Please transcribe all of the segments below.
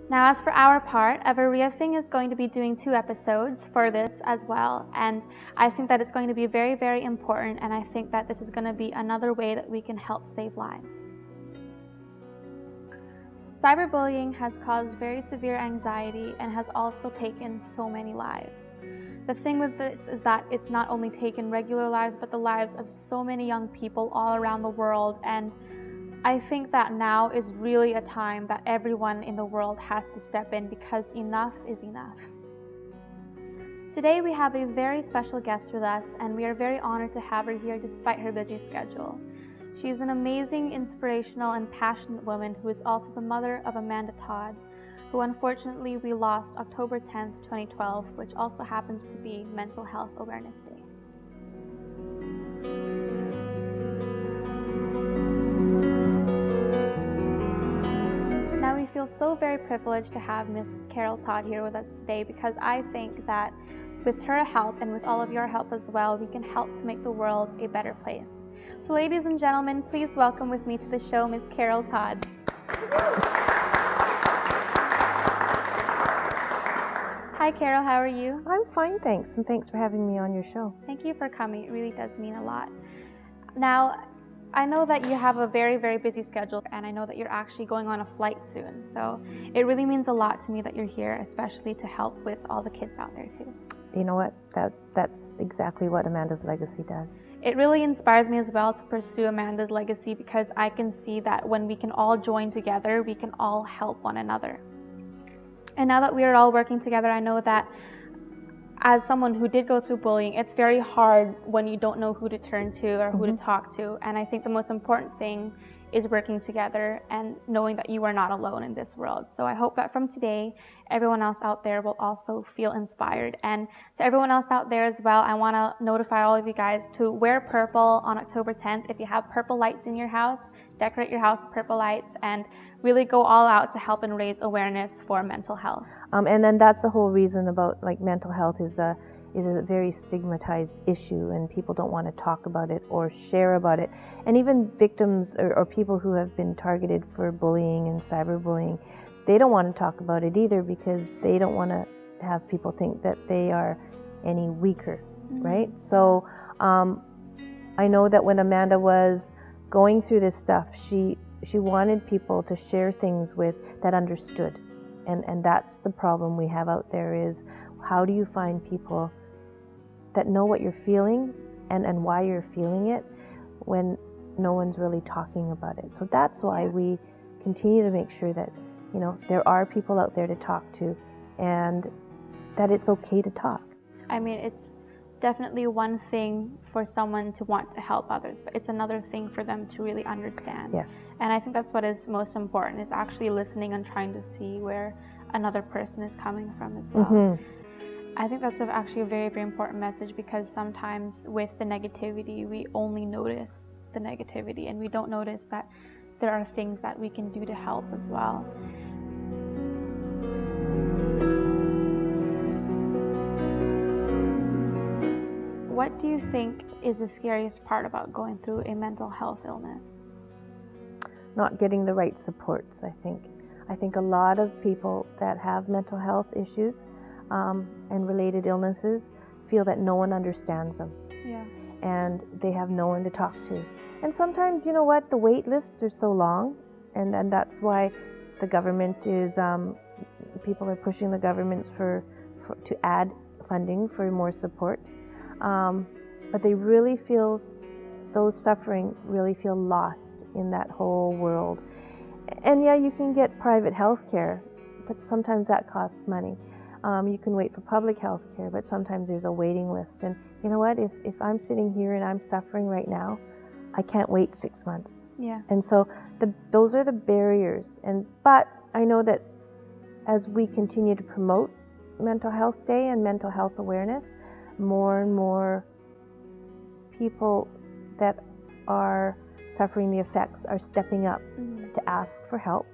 Now, as for our part, eveRIAthing is going to be doing 2 episodes for this as well, and I think that it's going to be very, very important, and I think that this is going to be another way that we can help save lives. Cyberbullying has caused very severe anxiety and has also taken so many lives. The thing with this is that it's not only taken regular lives, but the lives of so many young people all around the world, and I think that now is really a time that everyone in the world has to step in, because enough is enough. Today we have a very special guest with us, and we are very honored to have her here despite her busy schedule. She is an amazing, inspirational, and passionate woman who is also the mother of Amanda Todd, who unfortunately we lost October 10th, 2012, which also happens to be Mental Health Awareness Day. Now we feel so very privileged to have Miss Carol Todd here with us today, because I think that with her help and with all of your help as well, we can help to make the world a better place. So ladies and gentlemen, please welcome with me to the show Miss Carol Todd. Hi Carol, how are you? I'm fine, thanks, and thanks for having me on your show. Thank you for coming. It really does mean a lot. Now, I know that you have a very, very busy schedule, and I know that you're actually going on a flight soon, so it really means a lot to me that you're here, especially to help with all the kids out there too. You know what? That's exactly what Amanda's Legacy does. It really inspires me as well to pursue Amanda's legacy, because I can see that when we can all join together, we can all help one another. And now that we are all working together, I know that as someone who did go through bullying, it's very hard when you don't know who to turn to or who to talk to. And I think the most important thing is working together and knowing that you are not alone in this world. So I hope that from today, everyone else out there will also feel inspired. And to everyone else out there as well, I want to notify all of you guys to wear purple on October 10th. If you have purple lights in your house, decorate your house with purple lights and really go all out to help and raise awareness for mental health. And then that's the whole reason about mental health is a very stigmatized issue, and people don't want to talk about it or share about it. And even victims or people who have been targeted for bullying and cyberbullying, they don't want to talk about it either, because they don't want to have people think that they are any weaker, right? So I know that when Amanda was going through this stuff, she wanted people to share things with that understood. And that's the problem we have out there, is how do you find people that know what you're feeling and why you're feeling it when no one's really talking about it. So that's why we continue to make sure that, you know, there are people out there to talk to, and that it's okay to talk. I mean, it's definitely one thing for someone to want to help others, but it's another thing for them to really understand. Yes. And I think that's what is most important, is actually listening and trying to see where another person is coming from as well. I think that's actually a very, very important message, because sometimes with the negativity, we only notice the negativity and we don't notice that there are things that we can do to help as well. What do you think is the scariest part about going through a mental health illness? Not getting the right supports, I think. I think a lot of people that have mental health issues and related illnesses feel that no one understands them. Yeah. And they have no one to talk to. And sometimes, you know what, the wait lists are so long, and that's why the government is, people are pushing the governments to add funding for more supports. But they really feel, those suffering really feel lost in that whole world. And yeah, you can get private health care, but sometimes that costs money. You can wait for public health care, but sometimes there's a waiting list. And you know what, if I'm sitting here and I'm suffering right now, I can't wait 6 months. Yeah. And so those are the barriers. But I know that as we continue to promote Mental Health Day and mental health awareness, more and more people that are suffering the effects are stepping up to ask for help.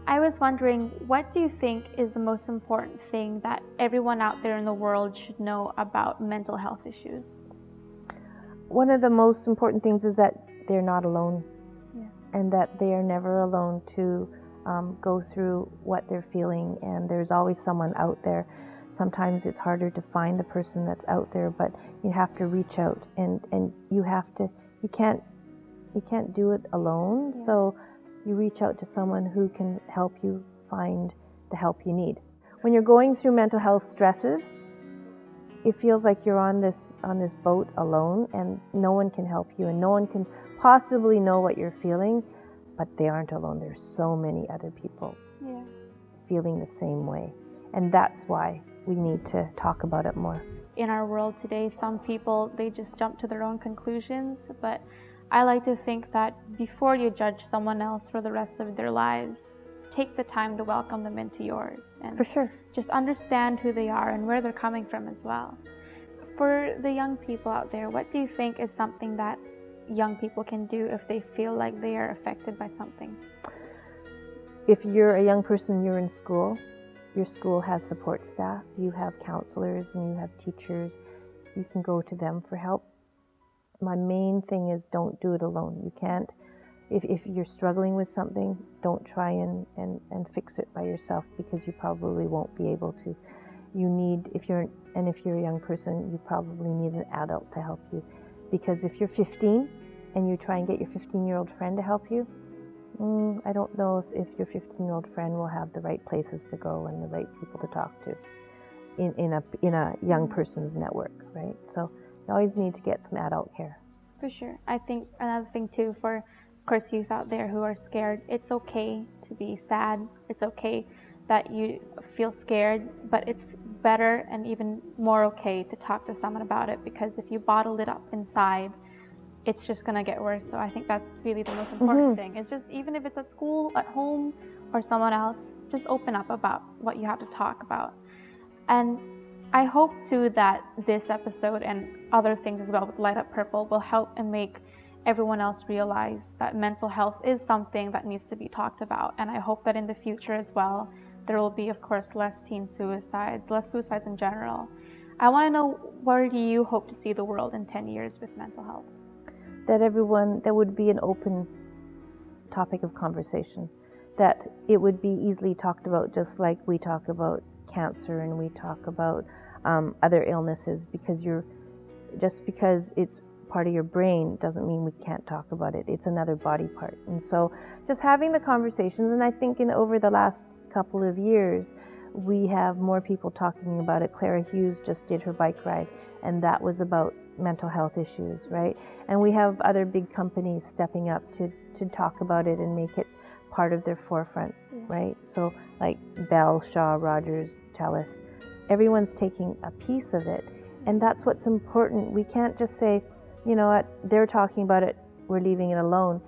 I was wondering, what do you think is the most important thing that everyone out there in the world should know about mental health issues? One of the most important things is that they're not alone, and that they are never alone to go through what they're feeling, and there's always someone out there. Sometimes it's harder to find the person that's out there, but you have to reach out, and you can't do it alone. Yeah. So you reach out to someone who can help you find the help you need. When you're going through mental health stresses, it feels like you're on this boat alone, and no one can help you, and no one can possibly know what you're feeling, but they aren't alone. There's so many other people feeling the same way, and that's why we need to talk about it more. In our world today, some people, they just jump to their own conclusions, but I like to think that before you judge someone else for the rest of their lives, take the time to welcome them into yours. And for sure. Just understand who they are and where they're coming from as well. For the young people out there, what do you think is something that young people can do if they feel like they are affected by something? If you're a young person, you're in school, your school has support staff, you have counselors and you have teachers, you can go to them for help. My main thing is don't do it alone. You can't, if you're struggling with something, don't try and fix it by yourself, because you probably won't be able to. You need, if you're a young person, you probably need an adult to help you. Because if you're 15 and you try and get your 15-year-old friend to help you, I don't know if your 15-year-old friend will have the right places to go and the right people to talk to in a young person's network, right? So you always need to get some adult care. For sure. I think another thing too, for of course youth out there who are scared, it's okay to be sad. It's okay that you feel scared, but it's better and even more okay to talk to someone about it, because if you bottle it up inside, it's just gonna get worse. So I think that's really the most important thing. It's just, even if it's at school, at home, or someone else, just open up about what you have to talk about. And I hope too that this episode and other things as well with Light Up Purple will help and make everyone else realize that mental health is something that needs to be talked about. And I hope that in the future as well, there will be, of course, less teen suicides, less suicides in general. I want to know, where do you hope to see the world in 10 years with mental health? That there would be an open topic of conversation, that it would be easily talked about, just like we talk about cancer and we talk about other illnesses, because just because it's part of your brain doesn't mean we can't talk about it. It's another body part. And so just having the conversations, and I think over the last couple of years, we have more people talking about it. Clara Hughes just did her bike ride, and that was about mental health issues, right? And we have other big companies stepping up to talk about it and make it part of their forefront, right? So like Bell, Shaw, Rogers, TELUS, everyone's taking a piece of it, and that's what's important. We can't just say, you know what, they're talking about it, we're leaving it alone.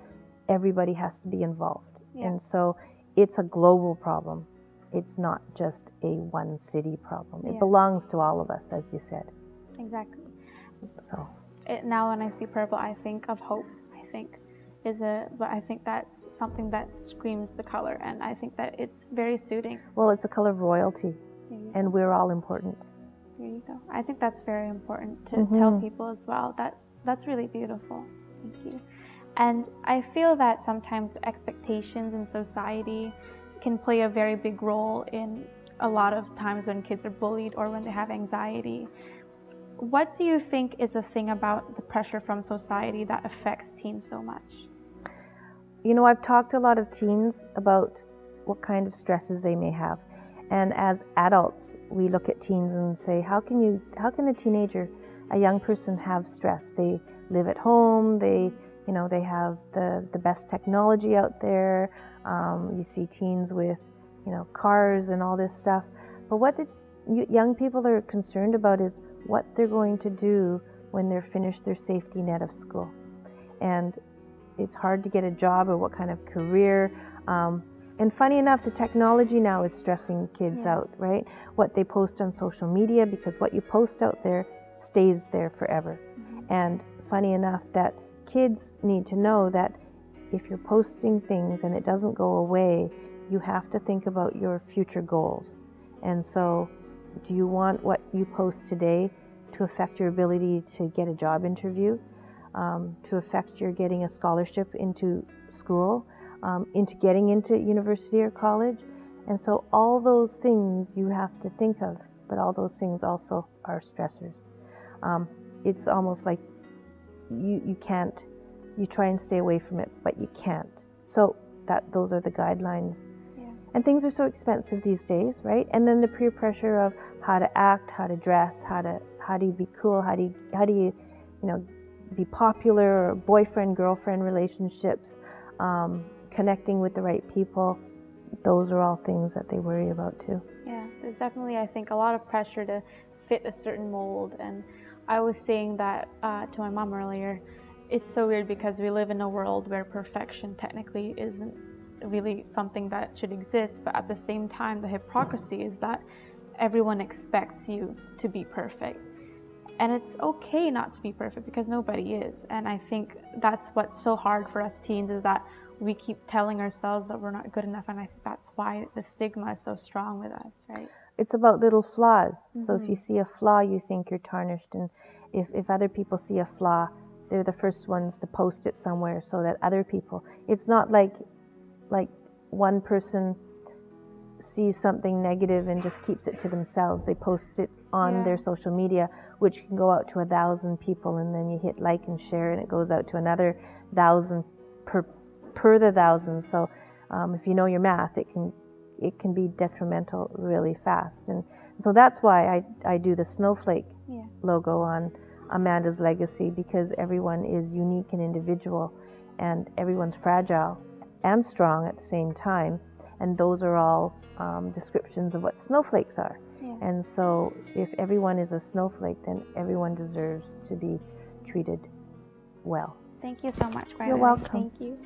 Everybody has to be involved. And so it's a global problem. It's not just a one city problem. It belongs to all of us, as you said. Exactly. So now when I see purple, I think of hope. But I think that's something that screams the color, and I think that it's very suiting. Well, it's a color of royalty, and we're all important. There you go. I think that's very important to tell people as well. That's really beautiful. Thank you. And I feel that sometimes expectations in society can play a very big role in a lot of times when kids are bullied or when they have anxiety. What do you think is the thing about the pressure from society that affects teens so much? You know, I've talked to a lot of teens about what kind of stresses they may have. And as adults, we look at teens and say, how can a teenager, a young person, have stress? They live at home, they have the best technology out there. You see teens with, cars and all this stuff. But what the young people are concerned about is what they're going to do when they're finished their safety net of school. And it's hard to get a job, or what kind of career. And funny enough, the technology now is stressing kids out, right? What they post on social media, because what you post out there stays there forever. And funny enough, that kids need to know that if you're posting things and it doesn't go away, you have to think about your future goals. And so, do you want what you post today to affect your ability to get a job interview, to affect your getting a scholarship into school, into getting into university or college. And so all those things you have to think of, but all those things also are stressors. It's almost like you can't, you try and stay away from it, but you can't. So those are the guidelines. Yeah. And things are so expensive these days, right? And then the peer pressure of how to act, how to dress, how do you be cool, how do you be popular, or boyfriend, girlfriend relationships, connecting with the right people. Those are all things that they worry about too. Yeah, there's definitely, I think, a lot of pressure to fit a certain mold. And I was saying that to my mom earlier. It's so weird because we live in a world where perfection technically isn't really something that should exist, but at the same time, the hypocrisy is that everyone expects you to be perfect. And it's okay not to be perfect because nobody is. And I think that's what's so hard for us teens, is that we keep telling ourselves that we're not good enough. And I think that's why the stigma is so strong with us, right? It's about little flaws. So if you see a flaw, you think you're tarnished. And if other people see a flaw, they're the first ones to post it somewhere so that other people, it's not like one person sees something negative and just keeps it to themselves. They post it on their social media, which can go out to 1,000 people, and then you hit like and share, and it goes out to another 1,000 per the 1,000. So if you know your math, it can be detrimental really fast. And so that's why I do the snowflake logo on Amanda's legacy, because everyone is unique and individual, and everyone's fragile and strong at the same time. And those are all descriptions of what snowflakes are. Yeah. And so if everyone is a snowflake, then everyone deserves to be treated well. Thank you so much, Brian. You're welcome. Thank you.